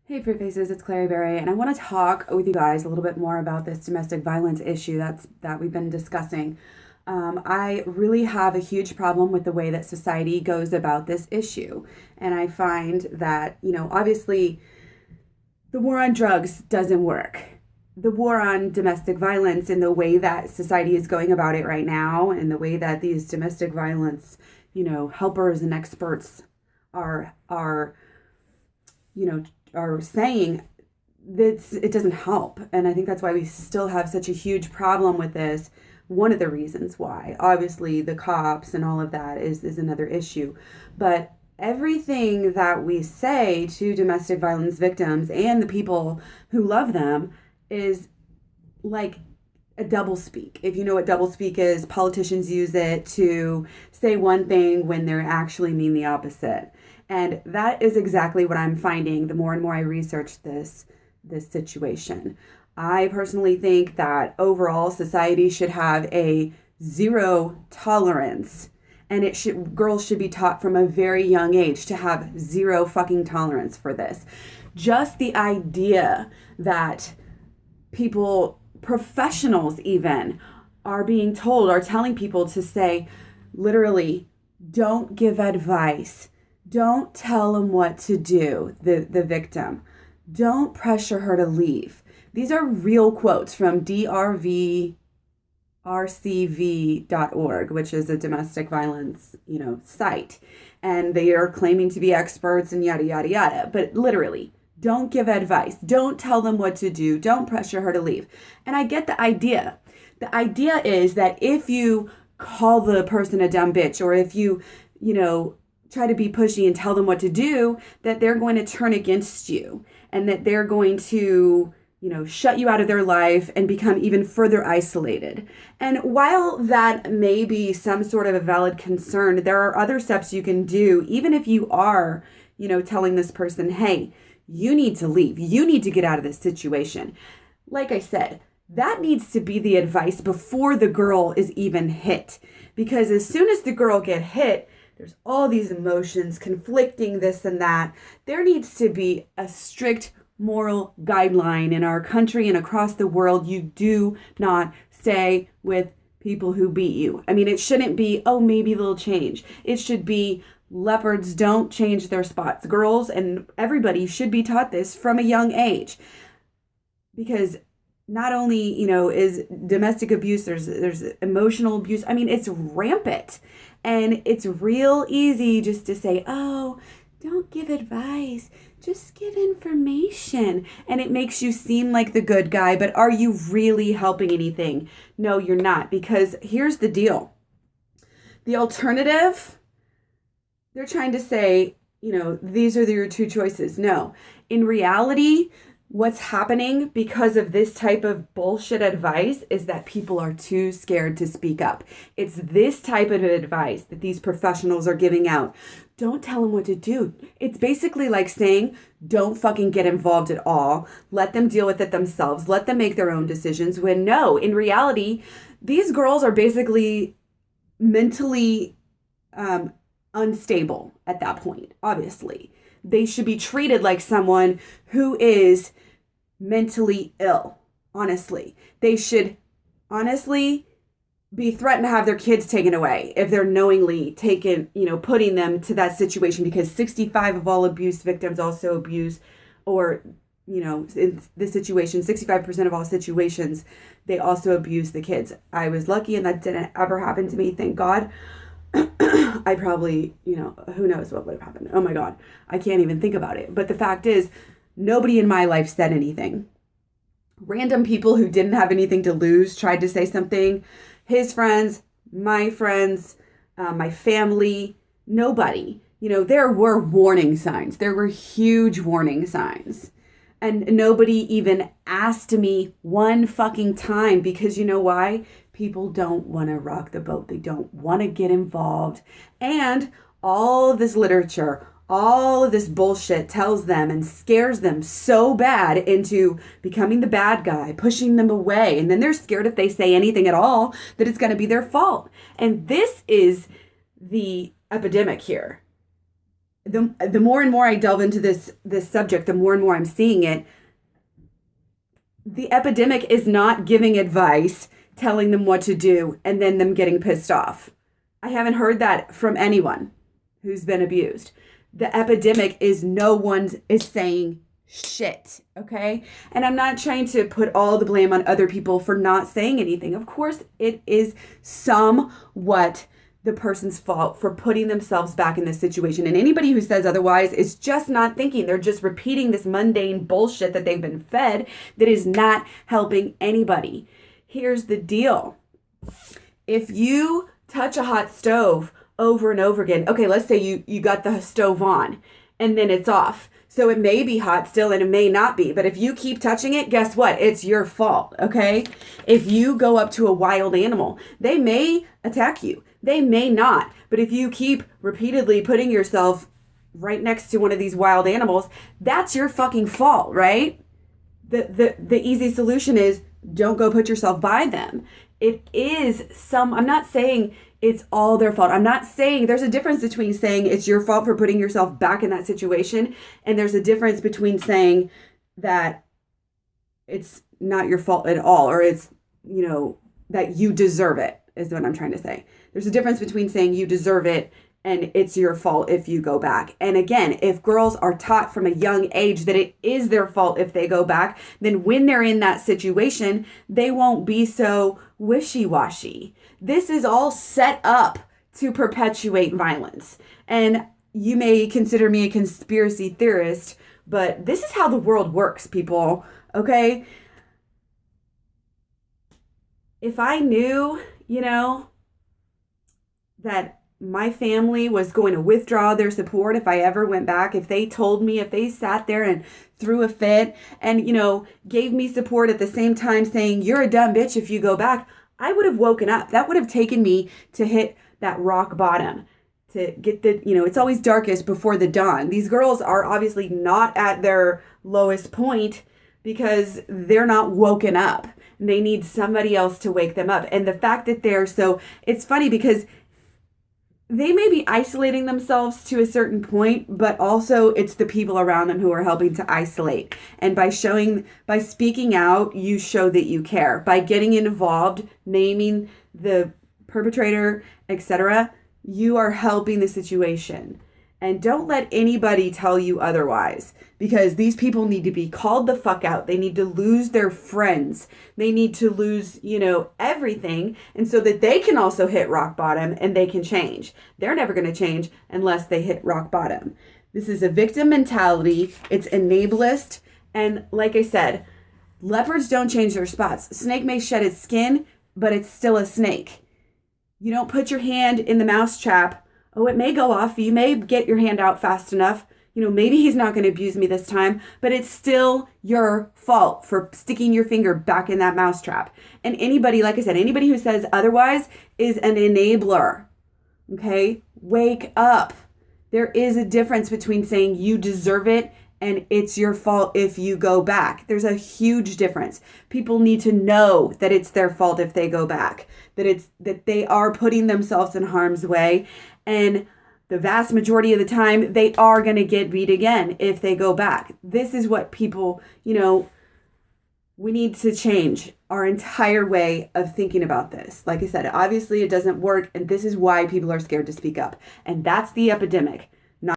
Hey, Fruit Faces, it's Clary Berry, and I want to talk with you guys a little bit more about this domestic violence issue that we've been discussing. I really have a huge problem with the way that society goes about this issue, and I find that obviously the war on drugs doesn't work. The war on domestic violence and the way that society is going about it right now, and the way that these domestic violence, helpers and experts are you know, are saying that it doesn't help. And I think that's why we still have such a huge problem with this. One of the reasons why, obviously, the cops and all of that is another issue. But everything that we say to domestic violence victims and the people who love them is like a double speak. If you know what double speak is, politicians use it to say one thing when they actually mean the opposite. And that is exactly what I'm finding the more and more I research this situation. I personally think that overall society should have a zero tolerance, and girls should be taught from a very young age to have zero fucking tolerance for this. Just the idea that people, professionals even, are telling people to say, literally, don't give advice. Don't tell them what to do, the victim. Don't pressure her to leave. These are real quotes from drvrcv.org, which is a domestic violence, site. And they are claiming to be experts and yada, yada, yada. But literally, don't give advice. Don't tell them what to do. Don't pressure her to leave. And I get the idea. The idea is that if you call the person a dumb bitch, or if you try to be pushy and tell them what to do, that they're going to turn against you, and that they're going to, shut you out of their life and become even further isolated. And while that may be some sort of a valid concern, there are other steps you can do, even if you are, telling this person, hey, you need to leave. You need to get out of this situation. Like I said, that needs to be the advice before the girl is even hit. Because as soon as the girl get hit, there's all these emotions, conflicting this and that. There needs to be a strict moral guideline in our country and across the world. You do not stay with people who beat you. I mean, it shouldn't be, oh, maybe they'll change. It should be, leopards don't change their spots. Girls and everybody should be taught this from a young age. Because not only, is domestic abuse, there's emotional abuse. I mean, it's rampant. And it's real easy just to say, oh, don't give advice, just give information. And it makes you seem like the good guy, but are you really helping anything? No, you're not. Because here's the deal. The alternative, they're trying to say, these are your two choices. No, in reality, what's happening because of this type of bullshit advice is that people are too scared to speak up. It's this type of advice that these professionals are giving out. Don't tell them what to do. It's basically like saying, don't fucking get involved at all. Let them deal with it themselves. Let them make their own decisions. When no, in reality, these girls are basically mentally unstable at that point, obviously. They should be treated like someone who is mentally ill, honestly. They should honestly be threatened to have their kids taken away if they're knowingly putting them to that situation, because 65 of all abuse victims also abuse, or, in this situation, 65% of all situations, they also abuse the kids. I was lucky and that didn't ever happen to me, thank God. I probably, who knows what would have happened. Oh my God, I can't even think about it. But the fact is, nobody in my life said anything. Random people who didn't have anything to lose tried to say something. His friends, my family, nobody. There were warning signs. There were huge warning signs. And nobody even asked me one fucking time, because you know why? People don't want to rock the boat. They don't want to get involved. And all of this literature, all of this bullshit tells them and scares them so bad into becoming the bad guy, pushing them away. And then they're scared if they say anything at all that it's going to be their fault. And this is the epidemic here. the more and more I delve into this subject, the more and more I'm seeing it. The epidemic is not giving advice, telling them what to do, and then them getting pissed off. I haven't heard that from anyone who's been abused. The epidemic is no one is saying shit, okay? And I'm not trying to put all the blame on other people for not saying anything. Of course, it is somewhat the person's fault for putting themselves back in this situation. And anybody who says otherwise is just not thinking. They're just repeating this mundane bullshit that they've been fed that is not helping anybody. Here's the deal. If you touch a hot stove over and over again, okay, let's say you got the stove on and then it's off. So it may be hot still and it may not be. But if you keep touching it, guess what? It's your fault, okay? If you go up to a wild animal, they may attack you. They may not. But if you keep repeatedly putting yourself right next to one of these wild animals, that's your fucking fault, right? The easy solution is don't go put yourself by them. It is I'm not saying it's all their fault. I'm not saying there's a difference between saying it's your fault for putting yourself back in that situation, and there's a difference between saying that it's not your fault at all, or it's, that you deserve it, is what I'm trying to say. There's a difference between saying you deserve it and it's your fault if you go back. And again, if girls are taught from a young age that it is their fault if they go back, then when they're in that situation, they won't be so wishy-washy. This is all set up to perpetuate violence. And you may consider me a conspiracy theorist, but this is how the world works, people, okay? If I knew, that my family was going to withdraw their support if I ever went back, if they told me, if they sat there and threw a fit and, gave me support at the same time saying, you're a dumb bitch if you go back, I would have woken up. That would have taken me to hit that rock bottom, to get it's always darkest before the dawn. These girls are obviously not at their lowest point because they're not woken up. They need somebody else to wake them up. And the fact that it's funny because they may be isolating themselves to a certain point, but also it's the people around them who are helping to isolate. And by speaking out, you show that you care. By getting involved, naming the perpetrator, etc., you are helping the situation. And don't let anybody tell you otherwise, because these people need to be called the fuck out. They need to lose their friends. They need to lose, everything. And so that they can also hit rock bottom and they can change. They're never going to change unless they hit rock bottom. This is a victim mentality. It's enablest. And like I said, leopards don't change their spots. Snake may shed its skin, but it's still a snake. You don't put your hand in the mousetrap. Oh, it may go off. You may get your hand out fast enough. Maybe he's not going to abuse me this time, but it's still your fault for sticking your finger back in that mousetrap. And anybody, like I said, anybody who says otherwise is an enabler. Okay? Wake up. There is a difference between saying you deserve it and it's your fault if you go back. There's a huge difference. People need to know that it's their fault if they go back, that they are putting themselves in harm's way. And the vast majority of the time, they are going to get beat again if they go back. This is what people, we need to change our entire way of thinking about this. Like I said, obviously it doesn't work. And this is why people are scared to speak up. And that's the epidemic.